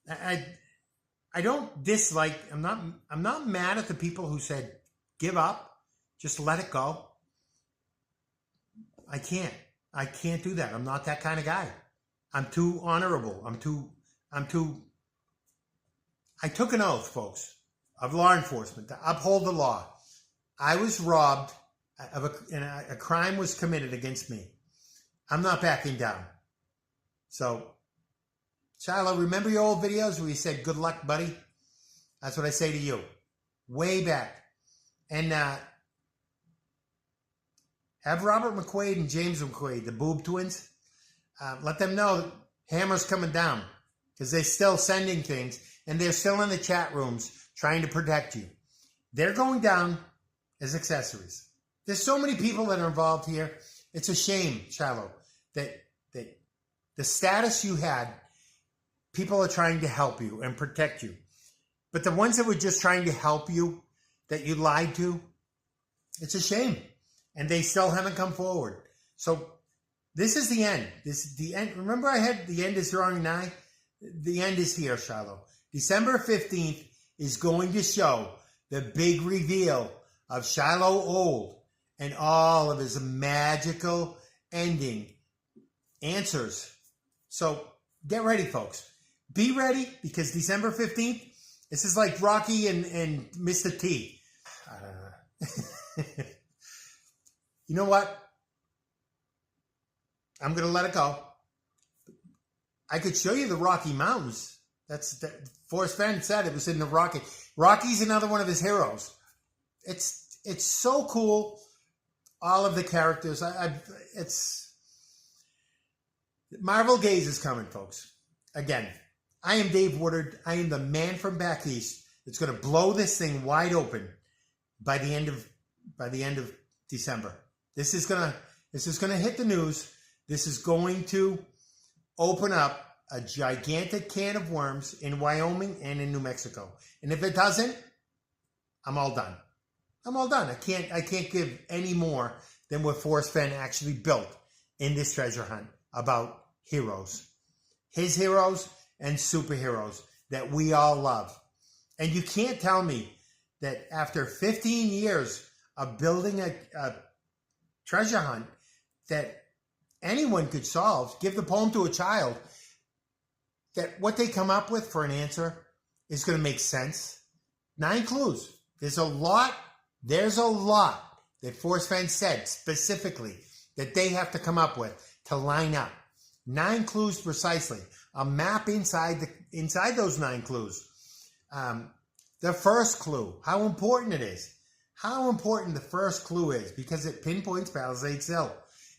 Speaker 1: I don't dislike, I'm not mad at the people who said, give up, just let it go. I can't do that. I'm not that kind of guy. I'm too honorable. I took an oath, folks, of law enforcement to uphold the law. I was robbed and a crime was committed against me. I'm not backing down. So, Shiloh, remember your old videos where you said, good luck, buddy? That's what I say to you. Way back. And have Robert McQuaid and James McQuaid, the Boob twins, let them know that Hammer's coming down because they're still sending things and they're still in the chat rooms trying to protect you. They're going down as accessories. There's so many people that are involved here. It's a shame, Shiloh, that the status you had, people are trying to help you and protect you. But the ones that were just trying to help you, that you lied to, it's a shame. And they still haven't come forward. So this is the end. This is the end. Remember I had the end is drawing nigh? The end is here, Shiloh. December 15th is going to show the big reveal of Shilo Old and all of his magical ending answers. So get ready, folks. Be ready because December 15th, this is like Rocky and Mr. T. You know what? I'm going to let it go. I could show you the Rocky Mountains. Forrest Fenn said it was in the Rocky. Rocky's another one of his heroes. It's so cool. All of the characters. Marvel Gaze is coming, folks. Again, I am Dave Woodard. I am the man from back east that's going to blow this thing wide open by the end of December. This is gonna hit the news. This is going to open up a gigantic can of worms in Wyoming and in New Mexico. And if it doesn't, I'm all done. I'm all done. I can't give any more than what Forrest Fenn actually built in this treasure hunt about heroes. His heroes and superheroes that we all love. And you can't tell me that after 15 years of building a treasure hunt that anyone could solve, give the poem to a child, that what they come up with for an answer is going to make sense. 9 clues. There's a lot that Forrest Fenn said specifically that they have to come up with to line up. 9 clues precisely. A map inside those 9 clues. The first clue, how important it is. How important the first clue is because it pinpoints Palisades Hill.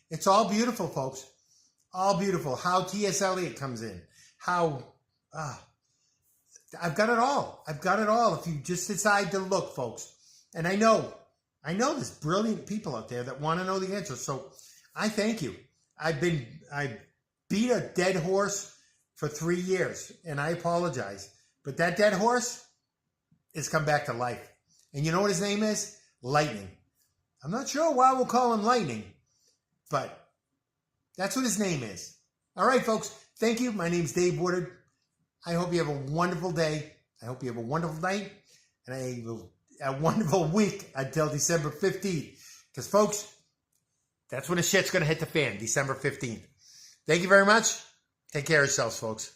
Speaker 1: It's all beautiful, folks. All beautiful. How T.S. Eliot comes in. How, I've got it all. I've got it all if you just decide to look, folks. And I know there's brilliant people out there that want to know the answer. So I thank you. I beat a dead horse for 3 years, and I apologize. But that dead horse, has come back to life. And you know what his name is? Lightning. I'm not sure why we'll call him Lightning, but that's what his name is. All right, folks. Thank you. My name's Dave Woodard. I hope you have a wonderful day. I hope you have a wonderful night and a wonderful week until December 15th. Because, folks, that's when the shit's going to hit the fan, December 15th. Thank you very much. Take care of yourselves, folks.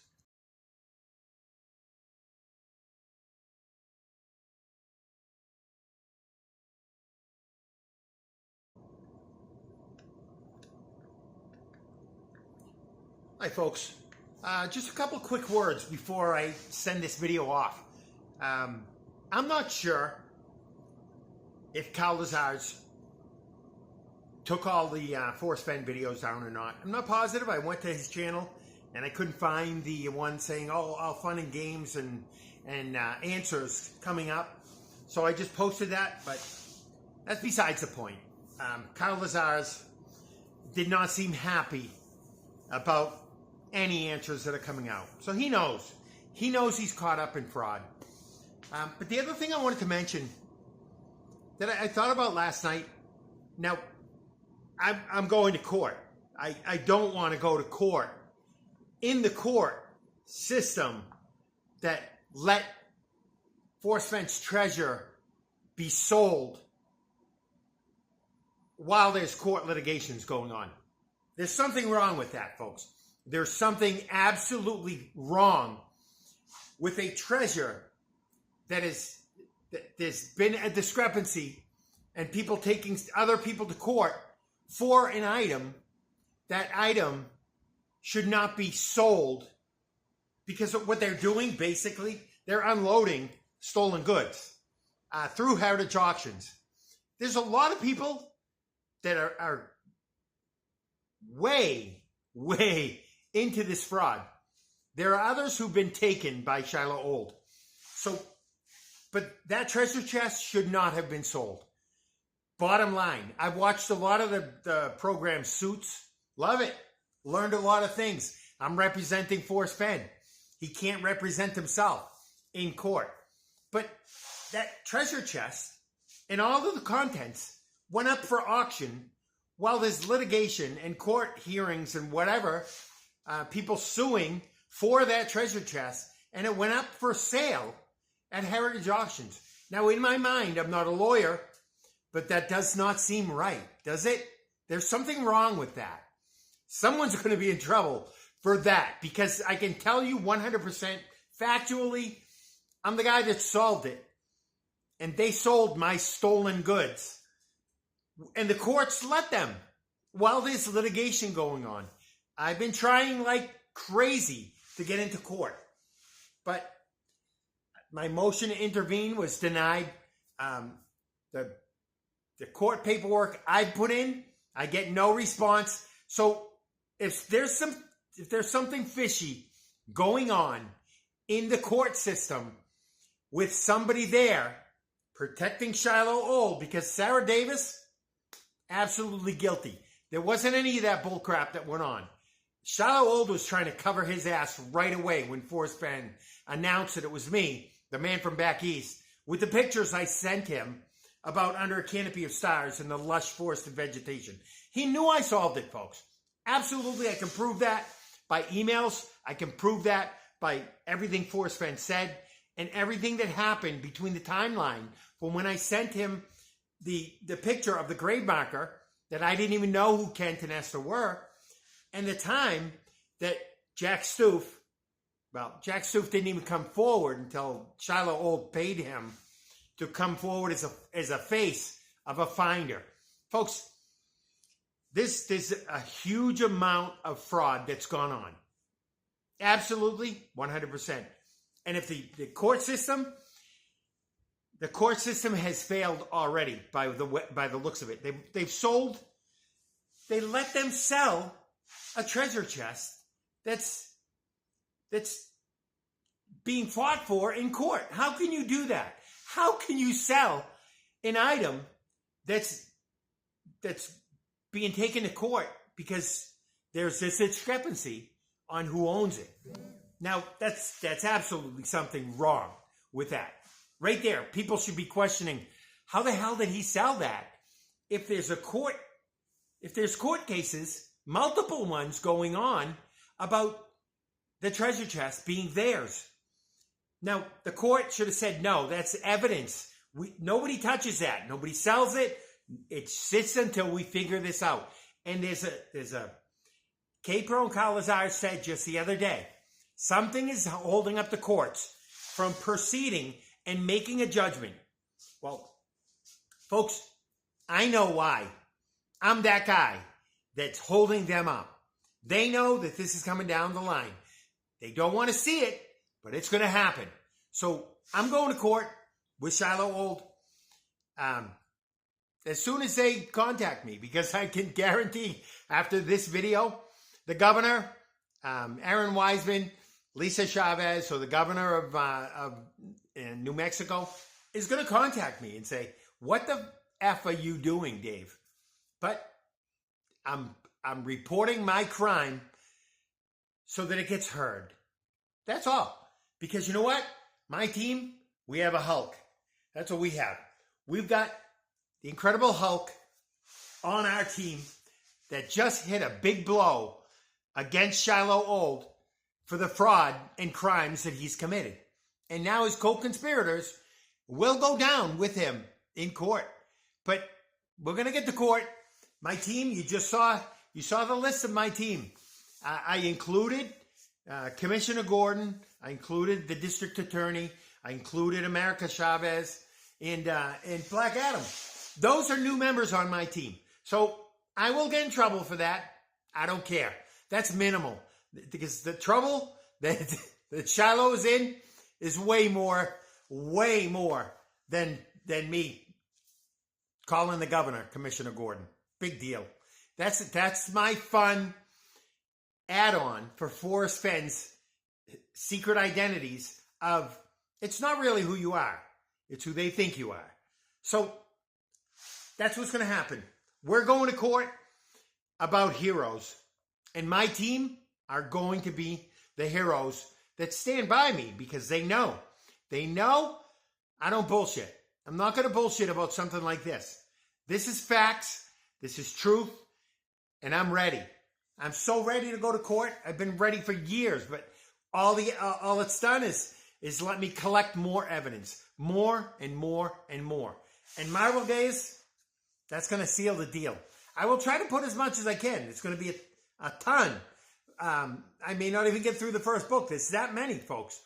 Speaker 1: Hi, folks. Just a couple quick words before I send this video off. I'm not sure if Kyle Lazar's took all the Forrest Fenn videos down or not. I'm not positive. I went to his channel and I couldn't find the one saying, oh, all fun and games and answers coming up. So I just posted that, but that's besides the point. Kyle Lazar's did not seem happy about any answers that are coming out. So he knows. He knows he's caught up in fraud. But the other thing I wanted to mention that I thought about last night, now, I'm going to court. I don't want to go to court. In the court system that let Forrest Fenn's treasure be sold while there's court litigations going on. There's something wrong with that, folks. There's something absolutely wrong with a treasure that there's been a discrepancy and people taking other people to court for an item. That item should not be sold because of what they're doing. Basically, they're unloading stolen goods through heritage auctions. There's a lot of people that are way into this fraud. There are others who've been taken by Shilo Old. So, but that treasure chest should not have been sold. Bottom line, I've watched a lot of the program Suits. Love it. Learned a lot of things. I'm representing Forrest Fenn. He can't represent himself in court. But that treasure chest and all of the contents went up for auction while there's litigation and court hearings and whatever, people suing for that treasure chest, and it went up for sale at heritage auctions. Now, in my mind, I'm not a lawyer, but that does not seem right, does it? There's something wrong with that. Someone's going to be in trouble for that, because I can tell you 100% factually, I'm the guy that solved it, and they sold my stolen goods. And the courts let them while there's litigation going on. I've been trying like crazy to get into court, but my motion to intervene was denied. The court paperwork I put in, I get no response. So if there's something fishy going on in the court system with somebody there protecting Shilo Old, because Sarah Davis, absolutely guilty. There wasn't any of that bullcrap that went on. Shilo Old was trying to cover his ass right away when Forrest Fenn announced that it was me, the man from back east, with the pictures I sent him about under a canopy of stars in the lush forested vegetation. He knew I solved it, folks. Absolutely, I can prove that by emails. I can prove that by everything Forrest Fenn said and everything that happened between the timeline from when I sent him the picture of the grave marker that I didn't even know who Kent and Esther were, and the time that Jack Stoof didn't even come forward until Shilo Old paid him to come forward as a face of a finder. Folks, there's a huge amount of fraud that's gone on. Absolutely, 100%. And if the court system has failed already by the looks of it. They let them sell a treasure chest that's being fought for in court. How can you do that? How can you sell an item that's being taken to court because there's this discrepancy on who owns it? Now, that's absolutely something wrong with that. Right there. People should be questioning, how the hell did he sell that? If there's court cases, multiple ones going on about the treasure chest being theirs. Now, the court should have said, no, that's evidence. Nobody touches that. Nobody sells it. It sits until we figure this out. And there's a K-Pro and Calazar said just the other day, something is holding up the courts from proceeding and making a judgment. Well, folks, I know why. I'm that guy that's holding them up. They know that this is coming down the line. They don't want to see it, but it's going to happen. So I'm going to court with Shilo Old as soon as they contact me, because I can guarantee after this video, the governor, Erin Wiseman, Lisa Chavez, so the governor of New Mexico, is going to contact me and say, what the F are you doing, Dave? But I'm reporting my crime so that it gets heard. That's all. Because you know what? My team, we have a Hulk. That's what we have. We've got the Incredible Hulk on our team that just hit a big blow against Shilo Old for the fraud and crimes that he's committed. And now his co-conspirators will go down with him in court. But we're going to get to court. My team, you saw the list of my team. I included Commissioner Gordon. I included the district attorney. I included America Chavez and Black Adam. Those are new members on my team. So I will get in trouble for that. I don't care. That's minimal. Because the trouble that Shiloh is in is way more than me calling the governor, Commissioner Gordon. Big deal. That's my fun add-on for Forrest Fenn's secret identities of, it's not really who you are. It's who they think you are. So that's what's going to happen. We're going to court about heroes. And my team are going to be the heroes that stand by me because they know. They know I don't bullshit. I'm not going to bullshit about something like this. This is facts. This is truth. And I'm ready. I'm so ready to go to court. I've been ready for years, but all it's done is let me collect more evidence, more and more and more. And Marvel Days, that's going to seal the deal. I will try to put as much as I can. It's going to be a ton. I may not even get through the first book. There's that many, folks,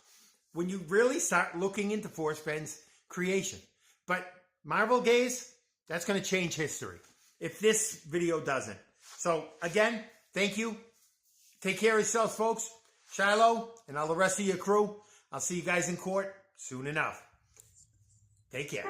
Speaker 1: when you really start looking into Forrest Fenn's creation. But Marvel Gaze, that's going to change history if this video doesn't. So, again, thank you. Take care of yourselves, folks. Shiloh and all the rest of your crew. I'll see you guys in court soon enough. Take care.